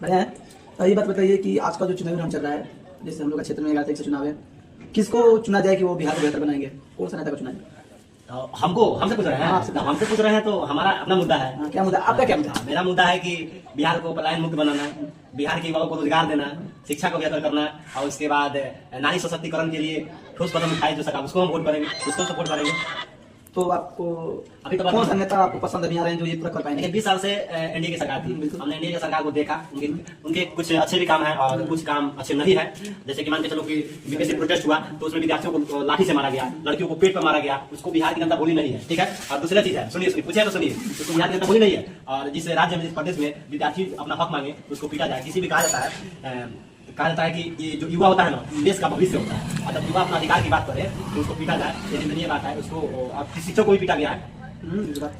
बढ़िया है। तो ये बात बताइए कि आज का जो चुनावी राउंड चल रहा है, जैसे हम लोग का क्षेत्र में 11 तारीख से चुनाव है, किसको चुना जाए कि वो बिहार को बेहतर बनाएंगे? कौन सा नेता को चुना जाए? हमसे पूछ रहे हैं? हमसे पूछ रहे हैं तो हमारा अपना मुद्दा है। हाँ, क्या मुद्दा? आपका क्या मुद्दा? मेरा मुद्दा है कि बिहार को पलायन मुक्त बनाना, बिहार के युवाओं को रोजगार देना, शिक्षा को बेहतर करना और उसके बाद नारी सशक्तिकरण के लिए ठोस कदम उठाए जो सरकार, उसको हम वोट करेंगे, उसको सपोर्ट करेंगे। तो आपको अभी तो कौन सा नेता आपको पसंद नहीं आ रहे हैं जो ये पूरा कर पाएंगे? 20 साल से एनडीए की सरकार थी, हमने एनडीए की सरकार को देखा, उनके कुछ अच्छे भी काम है और कुछ काम अच्छे नहीं है। जैसे कि मान के चलो कि बीपीएससी प्रोटेस्ट हुआ तो उसमें विद्यार्थियों को लाठी से मारा गया, लड़कियों को पेट पर मारा गया, उसको बिहार की जनता भूली नहीं है, ठीक है। और दूसरा चीज है, सुनिए पूछे तो सुनिए, उसको बिहार की जनता भूली नहीं है। और जिस राज्य में, जिस प्रदेश में विद्यार्थी अपना हक मांगे उसको पीटा जाए। किसी भी कहा जाता है कि ये जो युवा होता है ना, देश का भविष्य होता है, और जब युवा अपना अधिकार की बात करे तो उसको पीटा जाए, ये निंदनीय बात है। उसको अब किसी शिक्षक को भी पीटा गया है।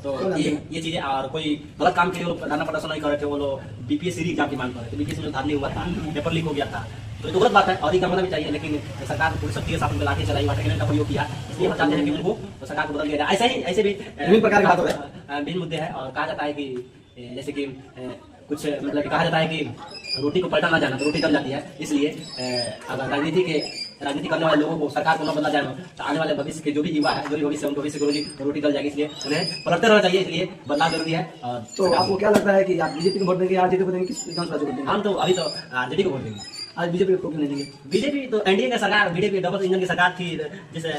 तो ये चीजें, और कोई गलत काम के लिए वो धरना प्रदर्शन नहीं कर रहे थे, वो लोग बीपीएससी एग्जाम की मांग कर रहे थे, बीपीएससी में धार नहीं हुआ था, पेपर लीक हो गया था, तो ये तो गलत बात है और ये करना भी चाहिए। लेकिन सरकार पूरी शक्ति के साथ उनके लाठी चलाई, वाटर कैनन का प्रयोग किया, इसलिए हम चाहते हैं कि उनको तो सरकार को बदल दिया जाए। ऐसे भी विभिन्न प्रकार के बात हो रहे हैं, विभिन्न मुद्दे हैं। और कहा जाता है कि जैसे कि कुछ मतलब कहा जाता है कि रोटी को पलटा ना जाना तो रोटी जल जाती है, इसलिए अगर राजनीति करने वाले लोगों को, सरकार को न बदला जाए तो आने वाले भविष्य के जो भी युवा है, जो भी भविष्य उन भविष्य को रोटी जल जाएगी, इसलिए उन्हें पलटते रहना चाहिए, इसलिए बदलाव जरूरी है। तो आपको क्या लगता है कि आप बीजेपी को वोट देंगे, आरजेडी को देंगे, किस विधानसभा को देंगे? हम तो अभी तो आरजेडी को वोट देंगे। आज बीजेपी को क्यों नहीं देंगे? बीजेपी तो एनडीए की सरकार, बीजेपी डबल इंजन की सरकार थी, जैसे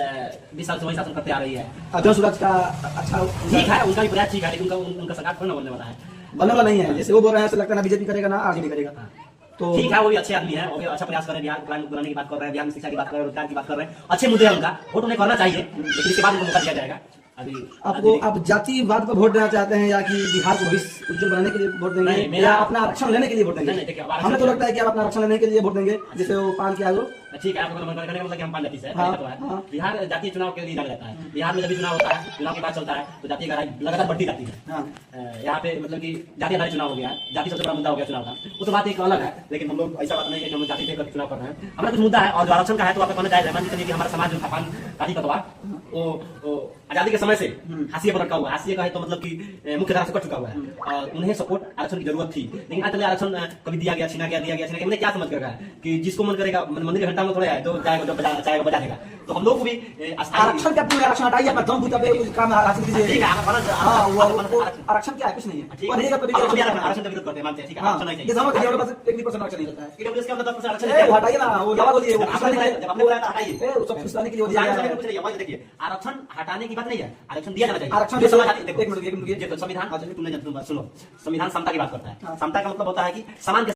20 साल से वही शासन करते आ रही है। अजय सूरज का अच्छा ठीक है, उनका भी प्रयास ठीक है, लेकिन उनका सरकार थोड़ा ना बनने वाला है, बनने वाला नहीं है। जैसे वो बोल रहे हैं ऐसा लगता है ना बीजेपी करेगा ना आरजेडी करेगा। तो ठीक है, वो भी अच्छे आदमी है, वो भी अच्छा प्रयास कर रहे हैं, बिहार को पलायन बनाने की बात कर रहे हैं, बिहार में शिक्षा की बात कर रहे हैं, रोजगार की बात कर रहे हैं, अच्छे मुद्दे हैं, उनका वोट उन्हें करना चाहिए, लेकिन इसके बाद उनको मौका दिया जाएगा। अभी आपको आप जातिवाद पर वोट देना चाहते हैं या कि बिहार को भविष्य उज्जवल बनाने के लिए वोट देंगे, मेरा अपना आरक्षण लेने के लिए वोट देंगे? हमें तो लगता है कि आप अपना आरक्षण लेने के लिए वोट देंगे, जैसे वो पान किया वो। ठीक है, आपको मन करने का मतलब कि हम पान जाति से है। बिहार जातीय चुनाव के लिए जाना जाता है। बिहार में जब भी चुनाव होता है, चुनाव की बात चलता है तो जाति का लगातार बढ़ती जाती है। यहाँ पे मतलब कि जाति आधारित चुनाव हो गया है, जाति सबसे बड़ा मुद्दा हो गया चुनाव का, वो तो बात एक अलग है। लेकिन हम लोग ऐसा बात नहीं है कि हम जाति देकर चुनाव कर रहे हैं, हमारा कुछ मुद्दा है। और जो आरक्षण का है तो आपको कहना चाहिए, मान लीजिए कि हमारा समाज जो था पान काटी कटवा, वो आजादी के समय से हाशिए पर रखा हुआ है। हाशिए का है तो मतलब कि मुख्य धारा से कट चुका हुआ है और उन्हें सपोर्ट आरक्षण की जरूरत थी, लेकिन आज तक आरक्षण कभी दिया गया, छीना गया, दिया गया, छीना गया। मैंने क्या समझ कर रहा है कि जिसको मन करेगा मंदिर के घंटा में थोड़ा है तो जाएगा, जो चाहेगा बजा देगा। तो हम लोग को भी आरक्षण क्या, पूरे आरक्षण हटाइए, अपना दम बुझा पे कुछ काम हासिल कीजिए। ठीक है, आरक्षण क्या है? कुछ नहीं है। आरक्षण का विरोध करते हैं, मानते हैं, ठीक है, आरक्षण नहीं चाहिए। ये समझ लीजिए, हमारे पास 1% आरक्षण नहीं होता है। ईडब्ल्यूएस के अंदर 10% आरक्षण ए वो हटाइए ना, वो क्या बोलिए, वो जब आपने बोला था हटाइए, ए वो सब फुसलाने के लिए हो जाएगा। कुछ नहीं है, देखिए आरक्षण हटाने की बात नहीं है, आरक्षण दिया जाना चाहिए। आरक्षण जो समाज, एक मिनट संविधान, तुमने सुनो, संविधान समता की बात करता है। समता का मतलब होता है कि समान